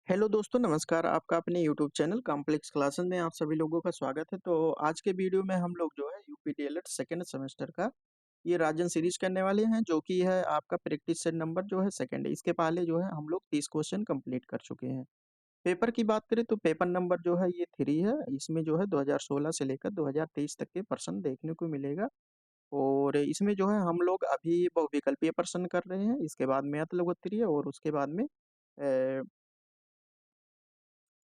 Hello दोस्तों, नमस्कार। आपका अपने यूट्यूब चैनल कॉम्प्लेक्स क्लासेस में आप सभी लोगों का स्वागत है। तो आज के वीडियो में हम लोग जो है यूपी डीएलएड सेकेंड सेमेस्टर का ये राजन सीरीज करने वाले हैं, जो कि है आपका प्रैक्टिस सेट नंबर जो है सेकंड है। इसके पहले जो है हम लोग 30 क्वेश्चन कंप्लीट कर चुके हैं। पेपर की बात करें तो पेपर नंबर जो है ये 3 है। इसमें जो है 2016 से लेकर 2023 तक के प्रश्न देखने को मिलेगा। और इसमें जो है हम लोग अभी बहुविकल्पीय प्रश्न कर रहे हैं, इसके बाद मैथ लघु उत्तरीय और उसके बाद में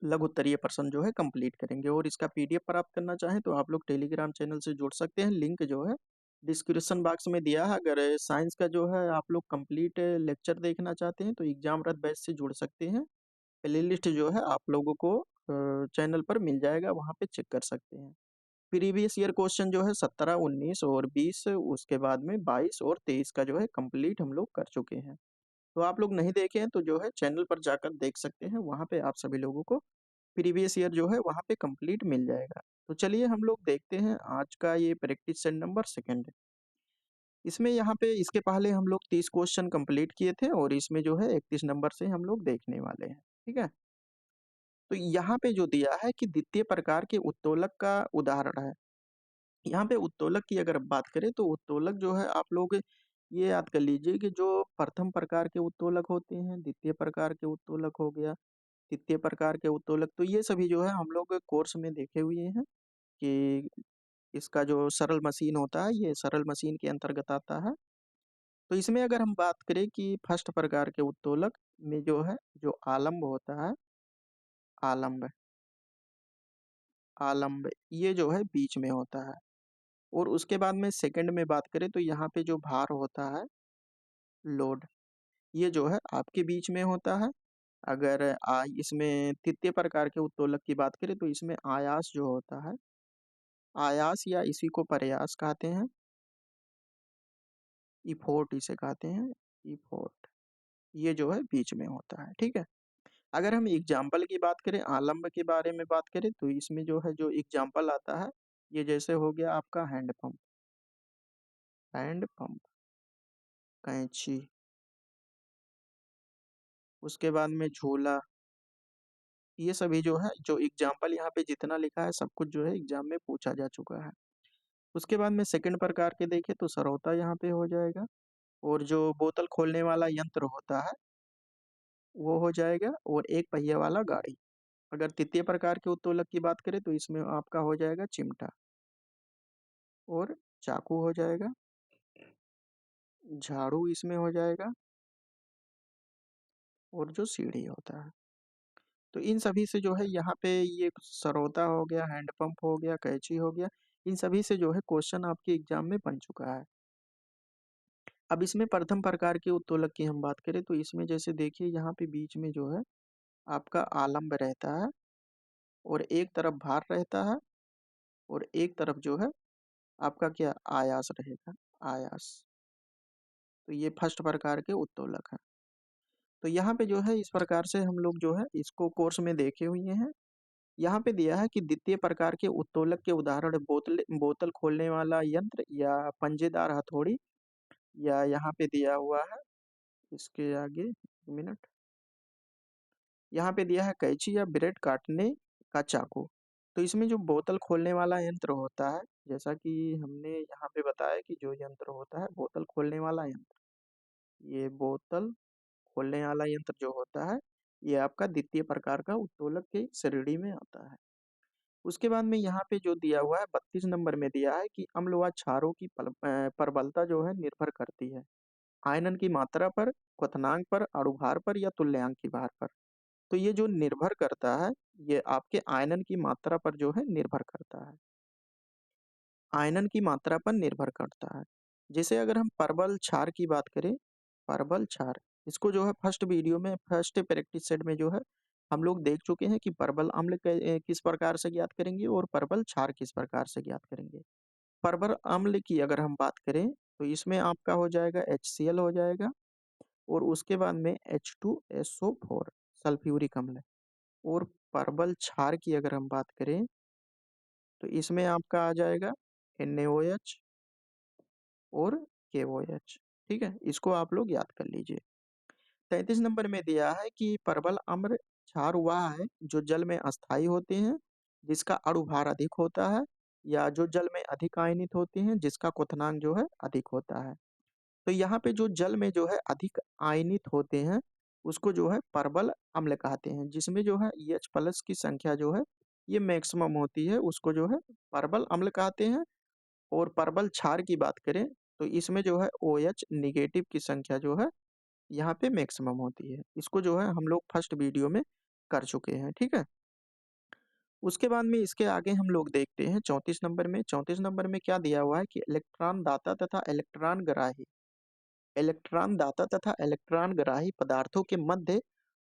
लघु उत्तरीय प्रश्न जो है कंप्लीट करेंगे। और इसका पीडीएफ प्राप्त करना चाहें तो आप लोग टेलीग्राम चैनल से जुड़ सकते हैं। लिंक जो है डिस्क्रिप्शन बॉक्स में दिया है। अगर साइंस का जो है आप लोग कंप्लीट लेक्चर देखना चाहते हैं तो एग्जाम रथ बैच से जुड़ सकते हैं। प्ले लिस्ट जो है आप लोगों को चैनल पर मिल जाएगा, वहाँ पे चेक कर सकते हैं। प्रीवियस ईयर क्वेश्चन जो है 17, 19 और 20, उसके बाद में 22 और 23 का जो है कंप्लीट हम लोग कर चुके हैं। तो आप लोग नहीं देखे हैं तो जो है चैनल पर जाकर देख सकते हैं, वहाँ पे आप सभी लोगों को प्रीवियस ईयर जो है वहाँ पे कंप्लीट मिल जाएगा। तो चलिए हम लोग देखते हैं आज का ये प्रैक्टिस सेट नंबर सेकंड है। इसमें यहाँ पे इसके पहले हम लोग 30 क्वेश्चन कंप्लीट किए थे और इसमें जो है 31 नंबर से हम लोग देखने वाले हैं। ठीक है। तो यहाँ पे जो दिया है कि द्वितीय प्रकार के उत्तोलक का उदाहरण है। यहाँ पे उत्तोलक की अगर बात करें तो उत्तोलक जो है आप लोग ये याद कर लीजिए कि जो प्रथम प्रकार के उत्तोलक होते हैं, द्वितीय प्रकार के उत्तोलक हो गया, तृतीय प्रकार के उत्तोलक, तो ये सभी जो है हम लोग कोर्स में देखे हुए हैं कि इसका जो सरल मशीन होता है ये सरल मशीन के अंतर्गत आता है। तो इसमें अगर हम बात करें कि फर्स्ट प्रकार के उत्तोलक में जो है जो आलम्ब होता है, आलम्ब आलम्ब ये जो है बीच में होता है। और उसके बाद में सेकंड में बात करें तो यहाँ पे जो भार होता है, लोड, ये जो है आपके बीच में होता है। अगर इसमें तृतीय प्रकार के उत्तोलक की बात करें तो इसमें आयास जो होता है, आयास या इसी को प्रयास कहते हैं, इफोर्ट इसे कहते हैं, इफोर्ट, ये जो है बीच में होता है। ठीक है। अगर हम एग्जाम्पल की बात करें, आलम्ब के बारे में बात करें तो इसमें जो है जो एग्जाम्पल आता है, ये जैसे हो गया आपका हैंड पंप, हैंड पंप, कैंची, उसके बाद में झूला, ये सभी जो है जो एग्जाम्पल यहाँ पे जितना लिखा है सब कुछ जो है एग्जाम में पूछा जा चुका है। उसके बाद में सेकंड प्रकार के देखें तो सरौता यहाँ पे हो जाएगा। और जो बोतल खोलने वाला यंत्र होता है वो हो जाएगा, और एक पहिया वाला गाड़ी। अगर तृतीय प्रकार के उत्तोलक की बात करें तो इसमें आपका हो जाएगा चिमटा, और चाकू हो जाएगा, झाड़ू इसमें हो जाएगा, और जो सीढ़ी होता है। तो इन सभी से जो है यहाँ पे ये सरौता हो गया, हैंडपंप हो गया, कैंची हो गया, इन सभी से जो है क्वेश्चन आपके एग्जाम में बन चुका है। अब इसमें प्रथम प्रकार के उत्तोलक की हम बात करें तो इसमें जैसे देखिए यहाँ पे बीच में जो है आपका आलम्ब रहता है, और एक तरफ भार रहता है, और एक तरफ जो है आपका क्या आयास रहेगा, आयास। तो ये फर्स्ट प्रकार के उत्तोलक है। तो यहाँ पे जो है इस प्रकार से हम लोग जो है इसको कोर्स में देखे हुए हैं। यहाँ पे दिया है कि द्वितीय प्रकार के उत्तोलक के उदाहरण बोतल बोतल खोलने वाला यंत्र या पंजेदार हथौड़ी, या यहाँ पे दिया हुआ है इसके आगे, एक मिनट, यहाँ पे दिया है कैंची या ब्रेड काटने का चाकू। तो इसमें जो बोतल खोलने वाला यंत्र होता है, जैसा कि हमने यहाँ पे बताया कि जो यंत्र होता है बोतल खोलने वाला यंत्र, ये बोतल खोलने वाला यंत्र जो होता है ये आपका द्वितीय प्रकार का उत्तोलक की श्रेणी में आता है। उसके बाद में यहाँ पे जो दिया हुआ है 32 नंबर में दिया है कि अम्ल व क्षारों की प्रबलता जो है निर्भर करती है आयनन की मात्रा पर, क्वथनांक पर, अणुभार पर या तुल्यांक की भार पर। तो ये जो निर्भर करता है ये आपके आयनन की मात्रा पर जो है निर्भर करता है, आयनन की मात्रा पर निर्भर करता है। जैसे अगर हम परबल क्षार की बात करें, परबल क्षार, इसको जो है फर्स्ट वीडियो में फर्स्ट प्रैक्टिस सेट में जो है हम लोग देख चुके हैं कि परबल अम्ल किस प्रकार से ज्ञात करेंगे और परबल क्षार किस प्रकार से ज्ञात करेंगे। परबल अम्ल की अगर हम बात करें तो इसमें आपका हो जाएगा HCl हो जाएगा, और उसके बाद में H2SO4 सल्फ्यूरिक अम्ल। और परबल क्षार की अगर हम बात करें तो इसमें आपका आ जाएगा NaOH और KOH। ठीक है, इसको आप लोग याद कर लीजिए। 33 नंबर में दिया है कि परबल अम्ल क्षार वह है जो जल में अस्थायी होते हैं, जिसका अणुभार अधिक होता है, या जो जल में अधिक आयनित होते हैं, जिसका क्वथनांक जो है अधिक होता है। तो यहाँ पे जो जल में जो है अधिक आयनित होते हैं, उसको जो है परबल अम्ल कहते हैं, जिसमें जो है एच प्लस की संख्या जो है ये मैक्सिमम होती है, उसको जो है परबल अम्ल कहते हैं। और परबल क्षार की बात करें तो इसमें जो है ओ एच निगेटिव की संख्या जो है यहाँ पे मैक्सिमम होती है। इसको जो है हम लोग फर्स्ट वीडियो में कर चुके हैं, ठीक है। उसके बाद में इसके आगे हम लोग देखते हैं 34 नंबर में। 34 नंबर में क्या दिया हुआ है कि इलेक्ट्रॉन दाता तथा इलेक्ट्रॉन ग्राही, इलेक्ट्रॉन दाता तथा इलेक्ट्रॉन ग्राही पदार्थों के मध्य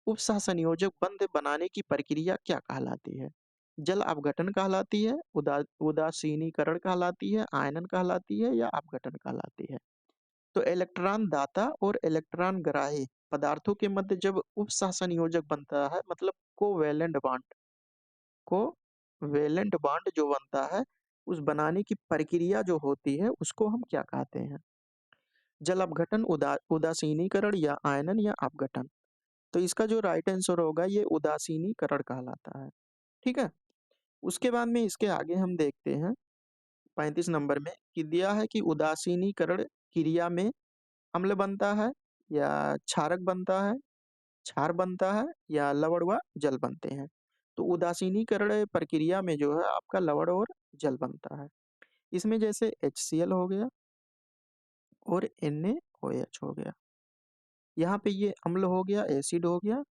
उपसह संयोजक बंध बनाने की प्रक्रिया क्या कहलाती है? जल अपघटन कहलाती है, उदासीनीकरण कहलाती है, आयनन कहलाती है, या अपघटन कहलाती है? तो इलेक्ट्रॉन दाता और इलेक्ट्रॉन ग्राही पदार्थों के मध्य जब उपसह संयोजक बनता है, मतलब कोवेलेंट बॉन्ड, कोवेलेंट बॉन्ड जो बनता है, उस बनाने की प्रक्रिया जो होती है उसको हम क्या कहते हैं? जल अपघटन, उदासीनीकरण, या आयनन, या अपघटन? तो इसका जो राइट आंसर होगा ये उदासीनीकरण कहलाता है, ठीक है। उसके बाद में इसके आगे हम देखते हैं 35 नंबर में कि दिया है कि उदासीनीकरण क्रिया में अम्ल बनता है, या क्षारक बनता है, क्षार बनता है, या लवण व जल बनते हैं। तो उदासीनीकरण प्रक्रिया में जो है आपका लवण और जल बनता है। इसमें जैसे HCl हो गया और NaOH हो गया। यहाँ पे ये अम्ल हो गया, एसिड हो गया,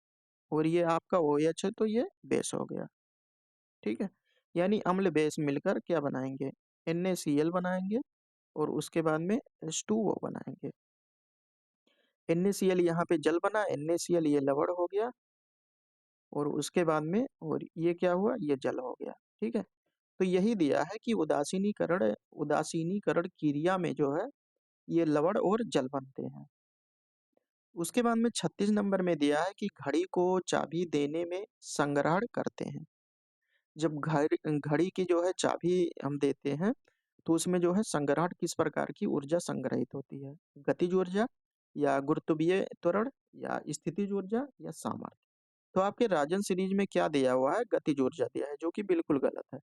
और ये आपका OH है तो ये बेस हो गया, ठीक है। यानी अम्ल बेस मिलकर क्या बनाएंगे? NaCl बनाएंगे, और उसके बाद में H2O बनाएंगे। NaCl यहाँ पे जल बना, NaCl ये लवण हो गया, और उसके बाद में और ये क्या हुआ? ये जल हो गया, ठीक है। तो यही दिया है कि उदासीनीकरण क्रिया में जो है ये लवण और जल बनते हैं। उसके बाद में 36 नंबर में दिया है कि घड़ी को चाबी देने में संग्रहण करते हैं। जब घड़ी की जो है चाबी हम देते हैं तो उसमें जो है संग्रहण किस प्रकार की ऊर्जा संग्रहित होती है? गतिज ऊर्जा, या गुरुत्वीय त्वरण, या स्थितिज ऊर्जा, या सामर्थ्य? तो आपके राजन सीरीज में क्या दिया हुआ है? गतिज ऊर्जा दिया है, जो कि बिल्कुल गलत है।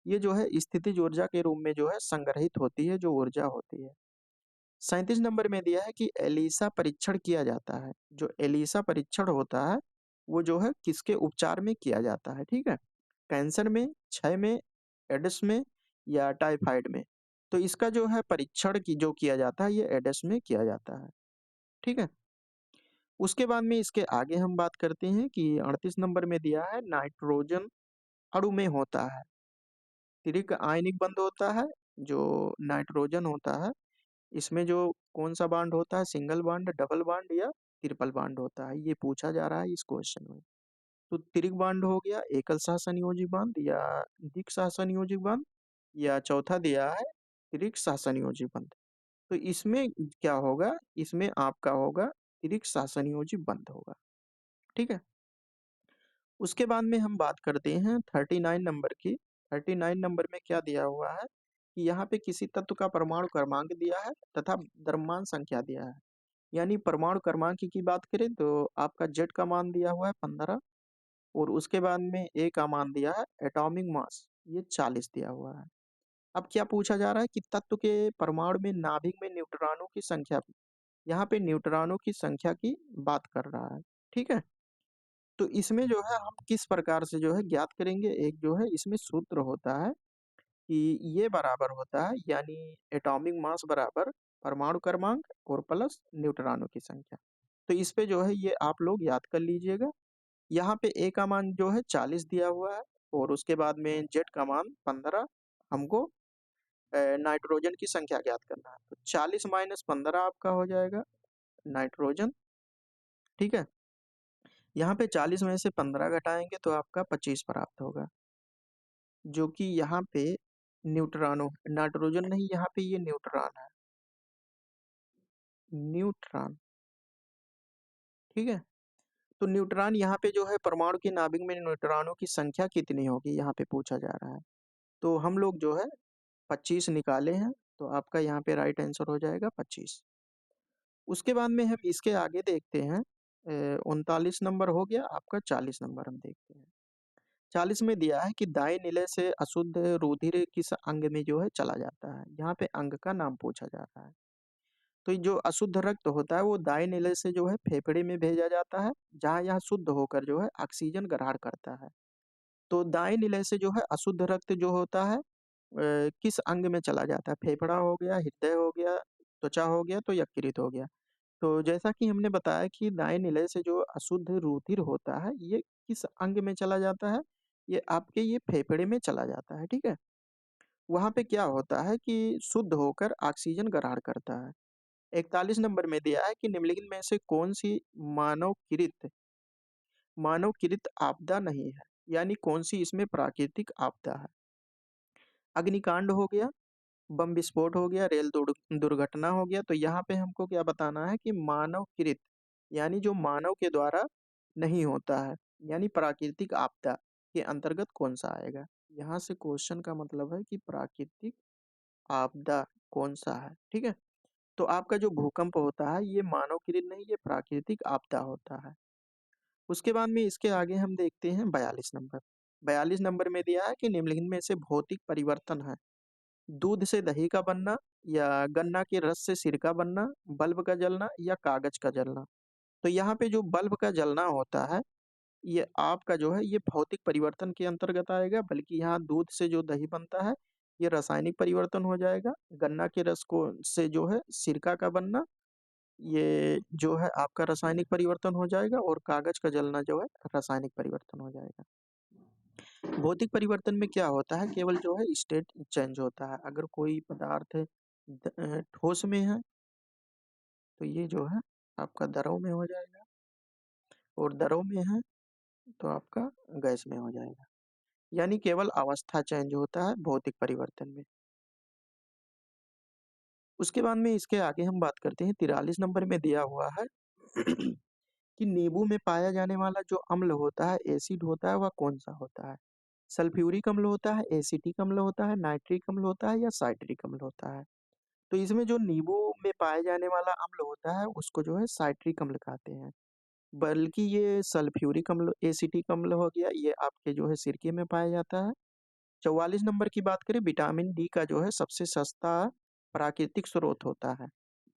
ये जो है स्थितिज ऊर्जा के रूप में जो है संग्रहित होती है, जो ऊर्जा होती है। 37 नंबर में दिया है कि एलिसा परीक्षण किया जाता है। जो एलिसा परीक्षण होता है वो जो है किसके उपचार में किया जाता है, ठीक है। कैंसर में, क्षय में, एड्स में, या टाइफाइड में? तो इसका जो है परीक्षण की जो किया जाता है ये एड्स में किया जाता है, ठीक है। उसके बाद में इसके आगे हम बात करते हैं कि 38 नंबर में दिया है नाइट्रोजन अणु में होता है त्रिक आयनिक बंध होता है। जो नाइट्रोजन होता है इसमें जो कौन सा बॉन्ड होता है? सिंगल बॉन्ड, डबल बॉन्ड, या ट्रिपल बॉन्ड होता है? ये पूछा जा रहा है इस क्वेश्चन में। तो त्रिक बॉन्ड हो गया, एकल सहसंयोजी बॉन्ड, या द्विक सहसंयोजी बॉन्ड, या चौथा दिया है त्रिक सहसंयोजी बंध। तो इसमें क्या होगा? इसमें आपका होगा त्रिक सहसंयोजी बंध होगा, ठीक है। उसके बाद में हम बात करते हैं 39 नंबर की। 39 नंबर में क्या दिया हुआ है कि यहाँ पे किसी तत्व का परमाणु क्रमांक दिया है तथा द्रव्यमान संख्या दिया है। यानी परमाणु क्रमांक की बात करें तो आपका जेड का मान दिया हुआ है 15, और उसके बाद में ए का मान दिया है एटॉमिक मास ये 40 दिया हुआ है। अब क्या पूछा जा रहा है कि तत्व के परमाणु में नाभिक में न्यूट्रॉनों की संख्या, यहाँ पे न्यूट्रॉनों की संख्या की बात कर रहा है, ठीक है। तो इसमें जो है हम किस प्रकार से जो है ज्ञात करेंगे? एक जो है इसमें सूत्र होता है कि ये बराबर होता है, यानी एटॉमिक मास बराबर परमाणु क्रमांक और प्लस न्यूट्रॉनों की संख्या। तो इस पे जो है ये आप लोग याद कर लीजिएगा। यहाँ पे ए का मान जो है 40 दिया हुआ है, और उसके बाद में जेड का मान 15। हमको नाइट्रोजन की संख्या ज्ञात करना है, तो 40 माइनस 15 आपका हो जाएगा नाइट्रोजन, ठीक है। यहाँ पे 40 में से 15 घटाएंगे तो आपका 25 प्राप्त होगा, जो कि यहाँ पे न्यूट्रॉनो, नाइट्रोजन नहीं, यहाँ पे ये न्यूट्रॉन है, न्यूट्रॉन, ठीक है। तो न्यूट्रॉन यहाँ पे जो है परमाणु के नाभिक में न्यूट्रॉनों की संख्या कितनी होगी यहाँ पे पूछा जा रहा है। तो हम लोग जो है 25 निकाले हैं, तो आपका यहाँ पे राइट आंसर हो जाएगा 25। उसके बाद में हम इसके आगे देखते हैं 39 नंबर हो गया आपका। 40 नंबर हम देखते हैं। 40 में दिया है कि दाएं निलय से अशुद्ध रुधिर किस अंग में जो है चला जाता है। यहाँ पे अंग का नाम पूछा जा रहा है। तो ये जो अशुद्ध रक्त होता है वो दाएं निलय से जो है फेफड़े में भेजा जाता है, जहाँ यह शुद्ध होकर जो है ऑक्सीजन ग्रहण करता है। तो दाएं निलय से जो है अशुद्ध रक्त जो होता है किस अंग में चला जाता है? फेफड़ा हो गया, हृदय हो गया, त्वचा हो गया, तो यकृत हो गया। तो जैसा कि हमने बताया कि दाएं निलय से जो अशुद्ध रुधिर होता है ये किस अंग में चला जाता है? ये आपके ये फेफड़े में चला जाता है, ठीक है। वहां पे क्या होता है कि शुद्ध होकर ऑक्सीजन ग्रहण करता है। 41 नंबर में दिया है कि निम्नलिखित में से कौन सी मानवकृत मानवकृत आपदा नहीं है, यानी कौन सी इसमें प्राकृतिक आपदा है। अग्निकांड हो गया, बम विस्फोट हो गया, रेल दुर्घटना हो गया। तो यहाँ पे हमको क्या बताना है कि मानवकृत यानी जो मानव के द्वारा नहीं होता है, यानी प्राकृतिक आपदा के अंतर्गत कौन सा आएगा। यहाँ से क्वेश्चन का मतलब है कि प्राकृतिक आपदा कौन सा है, ठीक है। तो आपका जो भूकंप होता है ये मानवकृत नहीं, ये प्राकृतिक आपदा होता है। उसके बाद में इसके आगे हम देखते हैं 42 नंबर। 42 नंबर में दिया है कि निम्नलिखित में से भौतिक परिवर्तन है। दूध से दही का बनना, या गन्ना के रस से सिरका बनना, बल्ब का जलना, या कागज का जलना। तो यहाँ पे जो बल्ब का जलना होता है ये आपका जो है ये भौतिक परिवर्तन के अंतर्गत आएगा, बल्कि यहाँ दूध से जो दही बनता है ये रासायनिक परिवर्तन हो जाएगा। गन्ना के रस को से जो है सिरका का बनना ये जो है आपका रासायनिक परिवर्तन हो जाएगा, और कागज का जलना जो है रासायनिक परिवर्तन हो जाएगा। भौतिक परिवर्तन में क्या होता है, केवल जो है स्टेट चेंज होता है। अगर कोई पदार्थ ठोस में है तो ये जो है आपका द्रव में हो जाएगा, और द्रव में है तो आपका गैस में हो जाएगा। यानी केवल अवस्था चेंज होता है भौतिक परिवर्तन में। उसके बाद में इसके आगे हम बात करते हैं 43 नंबर में दिया हुआ है कि नींबू में पाया जाने वाला जो अम्ल होता है, एसिड होता है, वह कौन सा होता है। सल्फ्यूरिक अम्ल होता है, एसिटिक अम्ल होता है, नाइट्रिक अम्ल होता है, या साइट्रिक अम्ल होता है। तो इसमें जो नींबू में पाए जाने वाला अम्ल होता है उसको जो है साइट्रिक अम्ल कहते हैं, बल्कि ये सल्फ्यूरिक अम्ल, एसिटिक अम्ल हो गया, ये आपके जो है सिरके में पाया जाता है। 44 नंबर की बात करें, विटामिन डी का जो है सबसे सस्ता प्राकृतिक स्रोत होता है।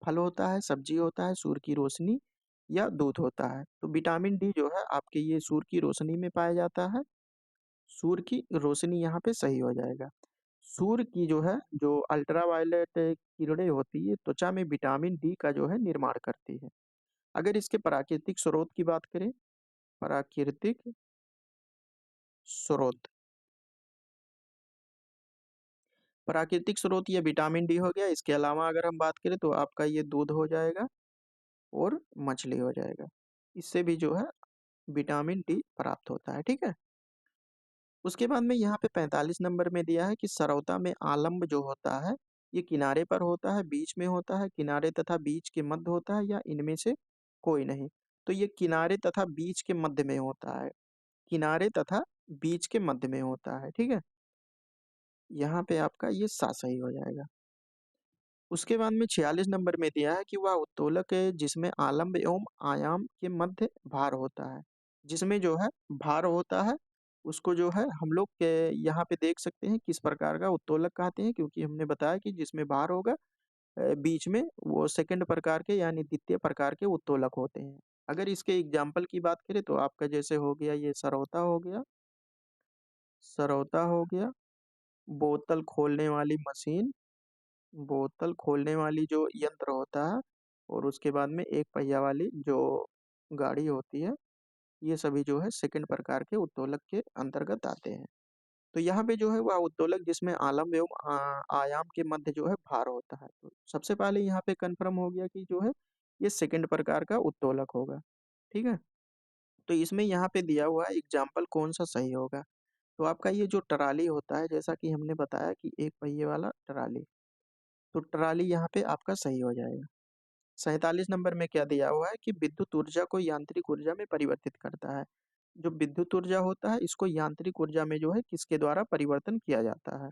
फल होता है, सब्जी होता है, सूर्य की रोशनी, या दूध होता है। तो विटामिन डी जो है आपके ये सूर्य की रोशनी में पाया जाता है। सूर्य की रोशनी यहाँ पे सही हो जाएगा। सूर्य की जो है जो अल्ट्रावायलेट किरणें होती है त्वचा में विटामिन डी का जो है निर्माण करती है। अगर इसके प्राकृतिक स्रोत की बात करें, प्राकृतिक स्रोत, प्राकृतिक स्रोत ये विटामिन डी हो गया। इसके अलावा अगर हम बात करें तो आपका ये दूध हो जाएगा और मछली हो जाएगा। इससे भी जो है विटामिन डी प्राप्त होता है, ठीक है। उसके बाद में यहाँ पे 45 नंबर में दिया है कि सरौता में आलम्ब जो होता है ये किनारे पर होता है, बीच में होता है, किनारे तथा बीच के मध्य होता है, या इनमें से कोई नहीं। तो ये किनारे तथा बीच के मध्य में होता है, किनारे तथा बीच के मध्य में होता है, ठीक है। यहाँ पे आपका ये सा सही हो जाएगा। उसके बाद में 46 नंबर में दिया है कि वह उत्तोलक है जिसमें आलम्ब एवं आयाम के मध्य भार होता है। जिसमें जो है भार होता है उसको जो है हम लोग के यहाँ पे देख सकते हैं किस प्रकार का उत्तोलक कहते हैं, क्योंकि हमने बताया कि जिसमें भार होगा बीच में वो सेकंड प्रकार के यानी द्वितीय प्रकार के उत्तोलक होते हैं। अगर इसके एग्जाम्पल की बात करें तो आपका जैसे हो गया ये सरौता हो गया, सरौता हो गया, बोतल खोलने वाली मशीन, बोतल खोलने वाली जो यंत्र होता है, और उसके बाद में एक पहिया वाली जो गाड़ी होती है, ये सभी जो है सेकंड प्रकार के उत्तोलक के अंतर्गत आते हैं। तो यहाँ पे जो है वह उत्तोलक जिसमें आलम एवं आयाम के मध्य जो है भार होता है। तो सबसे पहले यहाँ पे कंफर्म हो गया कि जो है ये सेकंड प्रकार का उत्तोलक होगा, ठीक है। तो इसमें यहाँ पे दिया हुआ एग्जाम्पल कौन सा सही होगा। तो आपका ये जो ट्राली होता है, जैसा कि हमने बताया कि एक पहिए वाला ट्राली, तो ट्राली यहाँ पे आपका सही हो जाएगा। 47 नंबर में क्या दिया हुआ है कि विद्युत ऊर्जा को यांत्रिक ऊर्जा में परिवर्तित करता है। जो विद्युत ऊर्जा होता है इसको यांत्रिक ऊर्जा में जो है किसके द्वारा परिवर्तन किया जाता है।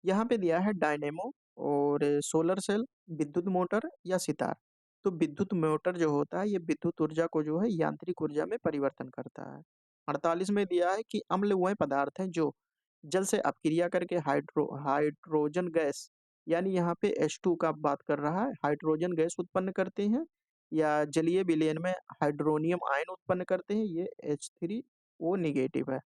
यहाँ पे दिया है डायनेमो, और सोलर सेल, विद्युत मोटर, या सितार। तो विद्युत मोटर जो होता है ये विद्युत ऊर्जा को जो है यांत्रिक ऊर्जा में परिवर्तन करता है। 48 में दिया है कि अम्ल वह पदार्थ हैं जो जल से अपक्रिया करके हाइड्रोजन गैस, यानी यहाँ पे H2 का बात कर रहा है, हाइड्रोजन गैस उत्पन्न करते हैं, या जलीय विलयन में हाइड्रोनियम आयन उत्पन्न करते हैं, ये H3O नेगेटिव है,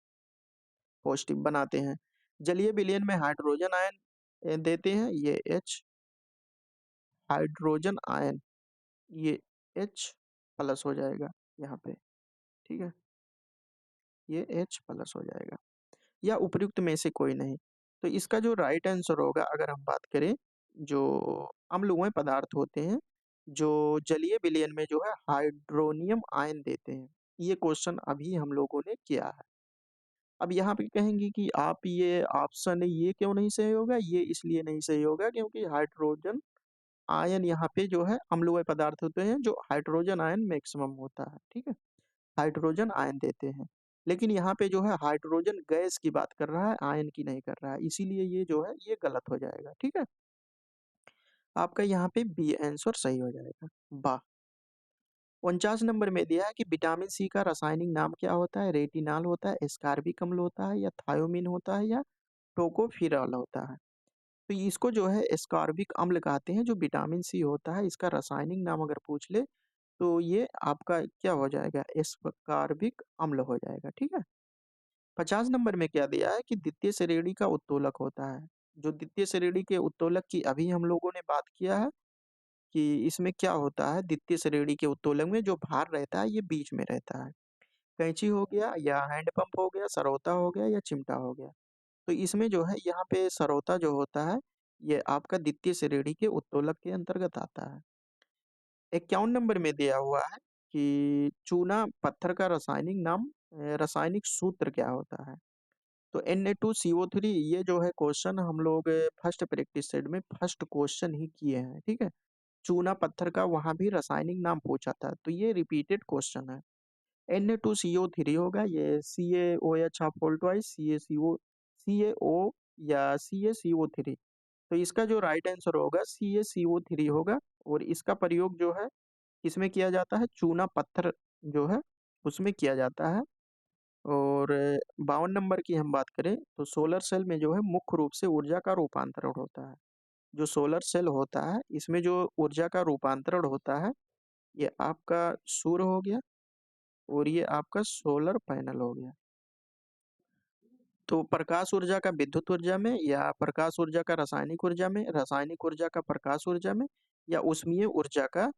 पॉजिटिव बनाते हैं। जलीय विलयन में हाइड्रोजन आयन देते हैं, ये H हाइड्रोजन आयन, ये H प्लस हो जाएगा यहाँ पे, ठीक है, ये H प्लस हो जाएगा, या उपयुक्त में से कोई नहीं। तो इसका जो राइट आंसर होगा, अगर हम बात करें, जो अम्लमय पदार्थ होते हैं जो जलीय विलयन में जो है हाइड्रोनियम आयन देते हैं, ये क्वेश्चन अभी हम लोगों ने किया है। अब यहाँ पे कहेंगे कि आप ये ऑप्शन ये क्यों नहीं सही होगा, ये इसलिए नहीं सही होगा क्योंकि हाइड्रोजन आयन यहाँ पे जो है अम्लमय पदार्थ होते हैं जो हाइड्रोजन आयन मैक्सिमम होता है, ठीक है, हाइड्रोजन आयन देते हैं। लेकिन यहाँ पे जो है हाइड्रोजन गैस की बात कर रहा है, आयन की नहीं कर रहा है, इसीलिए ये जो है ये गलत हो जाएगा, ठीक है। आपका यहाँ पे बी आंसर सही हो जाएगा। वाह। 49 नंबर में दिया है कि विटामिन सी का रासायनिक नाम क्या होता है, रेटिनॉल होता है, एस्कॉर्बिक अम्ल होता है, या थायोमीन होता है, या टोकोफिरॉल होता है। तो इसको जो है एस्कॉर्बिक अम्ल कहते हैं, जो विटामिन सी होता है इसका रासायनिक नाम अगर पूछ ले तो ये आपका क्या हो जाएगा, एस्कॉर्बिक अम्ल हो जाएगा, ठीक है। 50 नंबर में क्या दिया है कि द्वितीय श्रेणी का उत्तोलक होता है। जो द्वितीय श्रेणी के उत्तोलक की अभी हम लोगों ने बात किया है कि इसमें क्या होता है, द्वितीय श्रेणी के उत्तोलक में जो भार रहता है ये बीच में रहता है। कैंची हो गया, या हैंड पंप हो गया, सरौता हो गया, या चिमटा हो गया। तो इसमें जो है यहाँ पे सरौता जो होता है ये आपका द्वितीय श्रेणी के उत्तोलक के अंतर्गत आता है। 51 नंबर में दिया हुआ है कि चूना पत्थर का रासायनिक नाम, रासायनिक सूत्र क्या होता है। तो Na2CO3, ये जो है क्वेश्चन हम लोग फर्स्ट प्रैक्टिस सेट में फर्स्ट क्वेश्चन ही किए हैं, ठीक है। चूना पत्थर का वहां भी रासायनिक नाम पूछा था, तो ये रिपीटेड क्वेश्चन है। Na2CO3 होगा, ये CaOH आप बोल ट्वाइस CaO या CaCO3। तो इसका जो राइट आंसर होगा CaCO3 होगा, और इसका प्रयोग जो है इसमें किया जाता है, चूना पत्थर जो है उसमें किया जाता है। और 52 नंबर की हम बात करें तो सोलर सेल में जो है मुख्य रूप से ऊर्जा का रूपांतरण होता है। जो सोलर सेल होता है इसमें जो ऊर्जा का रूपांतरण होता है ये आपका सूर्य हो गया, और ये आपका सोलर पैनल हो गया। तो प्रकाश ऊर्जा का विद्युत ऊर्जा में, या प्रकाश ऊर्जा का रासायनिक ऊर्जा में, रासायनिक ऊर्जा का प्रकाश ऊर्जा में, या ऊष्मीय ऊर्जा का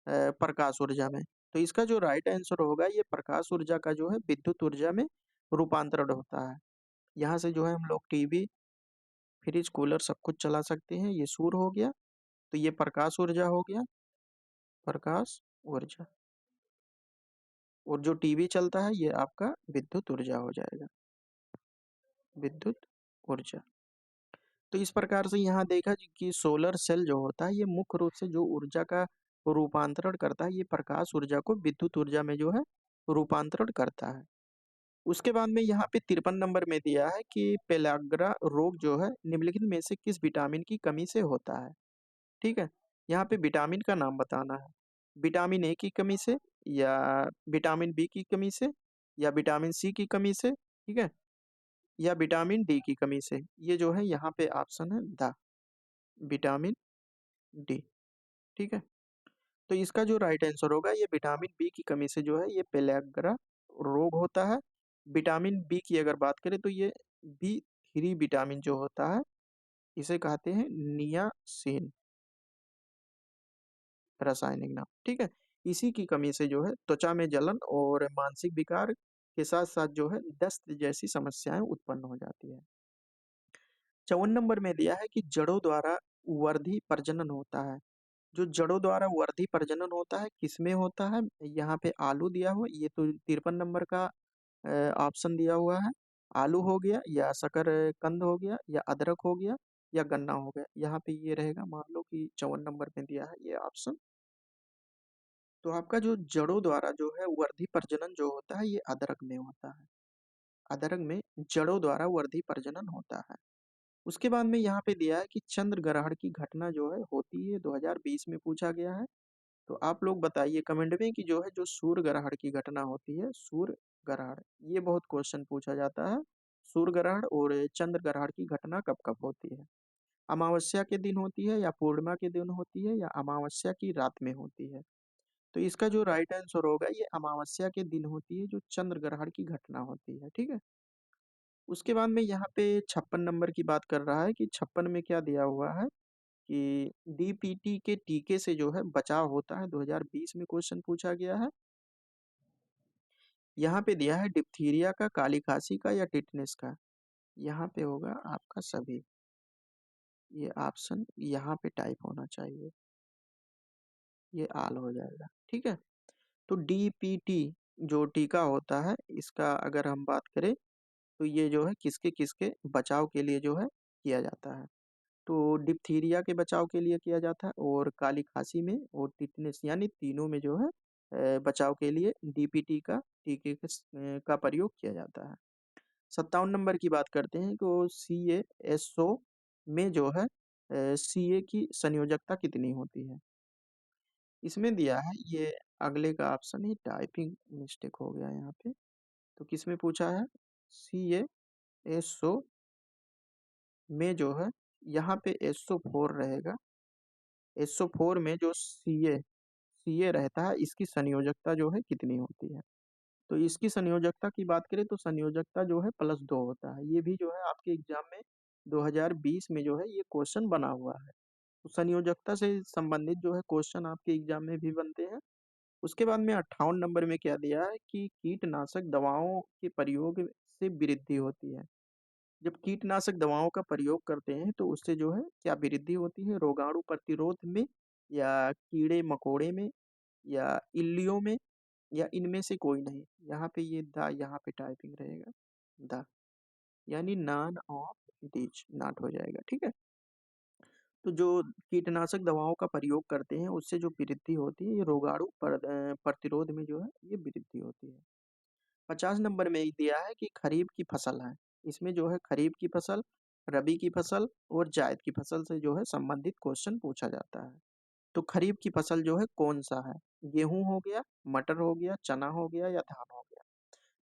प्रकाश ऊर्जा में। तो इसका जो राइट आंसर होगा ये प्रकाश ऊर्जा का जो है विद्युत ऊर्जा में रूपांतरण होता है। यहाँ से जो है हम लोग टीवी, फ्रिज, कूलर सब कुछ चला सकते हैं, ये सूर्य हो गया। तो ये प्रकाश ऊर्जा हो गया, प्रकाश ऊर्जा। और जो टीवी चलता है ये आपका विद्युत ऊर्जा हो जाएगा, विद्युत ऊर्जा। तो इस प्रकार से यहाँ देखा कि सोलर सेल जो होता है ये मुख्य रूप से जो ऊर्जा का रूपांतरण करता है, ये प्रकाश ऊर्जा को विद्युत ऊर्जा में जो है रूपांतरण करता है। उसके बाद में यहाँ पे 53 नंबर में दिया है कि पेलाग्रा रोग जो है निम्नलिखित में से किस विटामिन की कमी से होता है, ठीक है। यहाँ पे विटामिन का नाम बताना है, विटामिन ए की कमी से, या विटामिन बी की कमी से, या विटामिन सी की कमी से, ठीक है, या विटामिन डी की कमी से। ये जो है यहाँ पे ऑप्शन है द विटामिन डी, ठीक है। तो इसका जो राइट आंसर होगा ये विटामिन बी की कमी से जो है ये पेलाग्रा रोग होता है। विटामिन बी की अगर बात करें तो ये B3 विटामिन जो होता है इसे कहते हैं नियासिन, रासायनिक नाम, ठीक है। इसी की कमी से जो है त्वचा में जलन और मानसिक विकार के साथ साथ जो है दस्त जैसी समस्याएं उत्पन्न हो जाती है। 54 नंबर में दिया है कि जड़ों द्वारा वर्धी प्रजनन होता है। जो जड़ों द्वारा वर्धी प्रजनन होता है किसमें होता है, यहाँ पे आलू दिया हुआ, ये तो 53 नंबर का ऑप्शन दिया हुआ है। आलू हो गया, या शकरकंद हो गया, या अदरक हो गया, या गन्ना हो गया। यहाँ पे ये रहेगा, मान लो कि 54 नंबर में दिया है ये ऑप्शन। तो आपका जो जड़ों द्वारा जो है वर्धी प्रजनन जो होता है ये अदरक में होता है। अदरक में जड़ों द्वारा वर्धी प्रजनन होता है। उसके बाद में यहाँ पे दिया है कि चंद्र ग्रहण की घटना जो है होती है 2020 में पूछा गया है। तो आप लोग बताइए कमेंट में कि जो है जो सूर्य ग्रहण की घटना होती है, सूर्य ग्रहण, ये बहुत क्वेश्चन पूछा जाता है। सूर्य ग्रहण और चंद्र ग्रहण की घटना कब कब होती है? अमावस्या के दिन होती है या पूर्णिमा के दिन होती है या अमावस्या की रात में होती है? तो इसका जो राइट आंसर होगा ये अमावस्या के दिन होती है, जो चंद्र ग्रहण की घटना होती है। ठीक है। उसके बाद में यहाँ पे 56 नंबर की बात कर रहा है कि 56 में क्या दिया हुआ है कि डीपीटी के टीके से जो है बचाव होता है। 2020 में क्वेश्चन पूछा गया है। यहाँ पे दिया है डिप्थीरिया का, काली खांसी का या टिटनेस का। यहाँ पे होगा आपका सभी। ये ऑप्शन यहाँ पे टाइप होना चाहिए, ये आल हो जाएगा। ठीक है। तो डीपीटी जो टीका होता है, इसका अगर हम बात करें तो ये जो है किसके किसके बचाव के लिए जो है किया जाता है। तो डिप्थीरिया के बचाव के लिए किया जाता है, और काली खांसी में और टिटनेस, यानी तीनों में जो है बचाव के लिए डीपीटी का टीके का प्रयोग किया जाता है। 57 नंबर की बात करते हैं तो CaSO में जो है Ca की संयोजकता कितनी होती है? इसमें दिया है ये अगले का ऑप्शन ही टाइपिंग मिस्टेक हो गया यहाँ पे। तो किस में पूछा है? CaSO में जो है यहाँ पे SO4 रहेगा। SO4 में जो Ca रहता है, इसकी संयोजकता जो है कितनी होती है? तो इसकी संयोजकता की बात करें तो संयोजकता जो है +2 होता है। ये भी जो है आपके एग्जाम में 2020 में जो है ये क्वेश्चन बना हुआ है। तो संयोजकता से संबंधित जो है क्वेश्चन आपके एग्जाम में भी बनते हैं। उसके बाद में 58 नंबर में क्या दिया है कि कीटनाशक दवाओं के प्रयोग से वृद्धि होती है। जब कीटनाशक दवाओं का प्रयोग करते हैं तो उससे जो है क्या वृद्धि होती है? रोगाणु प्रतिरोध में, या कीड़े मकोड़े में, या इल्लियों में, या इनमें से कोई नहीं। यहाँ पे ये द यहाँ पे टाइपिंग रहेगा द, यानी नॉन ऑफ दीज, नॉट हो जाएगा। ठीक है। तो जो कीटनाशक दवाओं का प्रयोग करते हैं उससे जो वृद्धि होती है, ये रोगाणु प्रतिरोध में जो है ये वृद्धि होती है। 50 नंबर में एक दिया है कि खरीफ की फसल है। इसमें जो है खरीफ की फसल, रबी की फसल और जायद की फसल से जो है संबंधित क्वेश्चन पूछा जाता है। तो खरीफ की फसल जो है कौन सा है? गेहूं हो गया, मटर हो गया, चना हो गया या धान हो गया।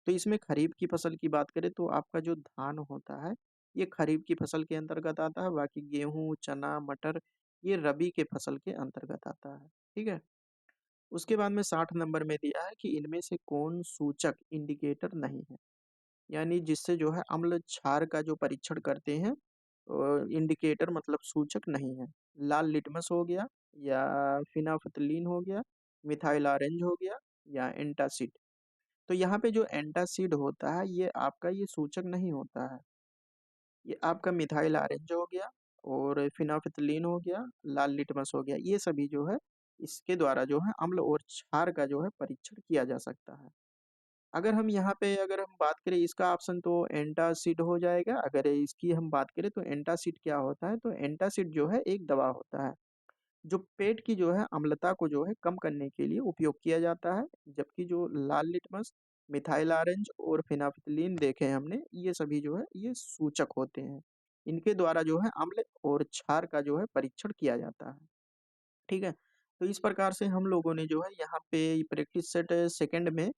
तो इसमें खरीफ की फसल की बात करें तो आपका जो धान होता है ये खरीफ की फसल के अंतर्गत आता है। बाकी गेहूं, चना, मटर ये रबी के फसल के अंतर्गत आता है। ठीक है। उसके बाद में 60 नंबर में दिया है कि इनमें से कौन सूचक इंडिकेटर नहीं है, यानी जिससे जो है अम्ल क्षार का जो परीक्षण करते हैं, इंडिकेटर मतलब सूचक नहीं है। लाल लिटमस हो गया, या फिनाफ्थलीन हो गया, मिथाइल ऑरेंज हो गया, या एंटासिड। तो यहाँ पे जो एंटासिड होता है ये आपका ये सूचक नहीं होता है। ये आपका मिथाइल ऑरेंज हो गया और फिनाफ्थलीन हो गया, लाल लिटमस हो गया, ये सभी जो है इसके द्वारा जो है अम्ल और क्षार का जो है परीक्षण किया जा सकता है। अगर हम यहाँ पे अगर हम बात करें इसका ऑप्शन तो एंटासिड हो जाएगा। अगर इसकी हम बात करें तो एंटासिड क्या होता है? तो एंटासिड जो है एक दवा होता है जो पेट की जो है अम्लता को जो है कम करने के लिए उपयोग किया जाता है। जबकि जो लाल लिटमस, मिथाइल ऑरेंज और फिनाफ्थलीन देखे हमने, ये सभी जो है ये सूचक होते हैं। इनके द्वारा जो है अम्ल और क्षार का जो है परीक्षण किया जाता है। ठीक है। तो इस प्रकार से हम लोगों ने जो है यहाँ पे प्रैक्टिस सेट सेकंड में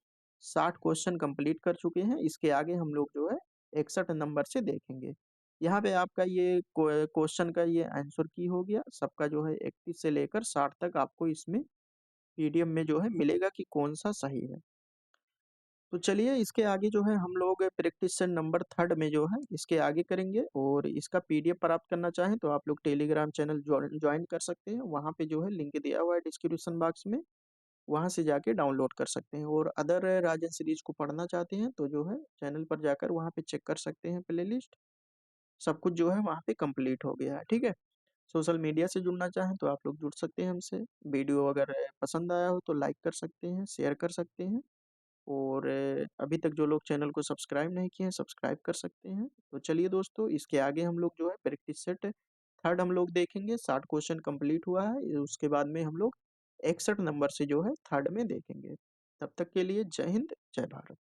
60 क्वेश्चन कंप्लीट कर चुके हैं। इसके आगे हम लोग जो है 61 नंबर से देखेंगे। यहाँ पे आपका ये क्वेश्चन का ये आंसर की हो गया। सबका जो है 31 से लेकर 60 तक आपको इसमें पीडीएफ में जो है मिलेगा कि कौन सा सही है। तो चलिए इसके आगे जो है हम लोग प्रैक्टिस सेट नंबर थर्ड में जो है इसके आगे करेंगे, और इसका पीडीएफ प्राप्त करना चाहें तो आप लोग टेलीग्राम चैनल ज्वाइन कर सकते हैं। वहाँ पे जो है लिंक दिया हुआ है डिस्क्रिप्शन बॉक्स में, वहाँ से जाके डाउनलोड कर सकते हैं। और अदर राजन सीरीज को पढ़ना चाहते हैं तो जो है चैनल पर जाकर वहाँ पे चेक कर सकते हैं प्ले लिस्ट। सब कुछ जो है वहाँ पे कंप्लीट हो गया है। ठीक है। सोशल मीडिया से जुड़ना चाहें तो आप लोग जुड़ सकते हैं हमसे। वीडियो अगर पसंद आया हो तो लाइक कर सकते हैं, शेयर कर सकते हैं। और अभी तक जो लोग चैनल को सब्सक्राइब नहीं किए हैं सब्सक्राइब कर सकते हैं। तो चलिए दोस्तों इसके आगे हम लोग जो है प्रैक्टिस सेट थर्ड हम लोग देखेंगे। 60 क्वेश्चन कंप्लीट हुआ है, उसके बाद में हम लोग 61 नंबर से जो है थर्ड में देखेंगे। तब तक के लिए जय हिंद, जय भारत।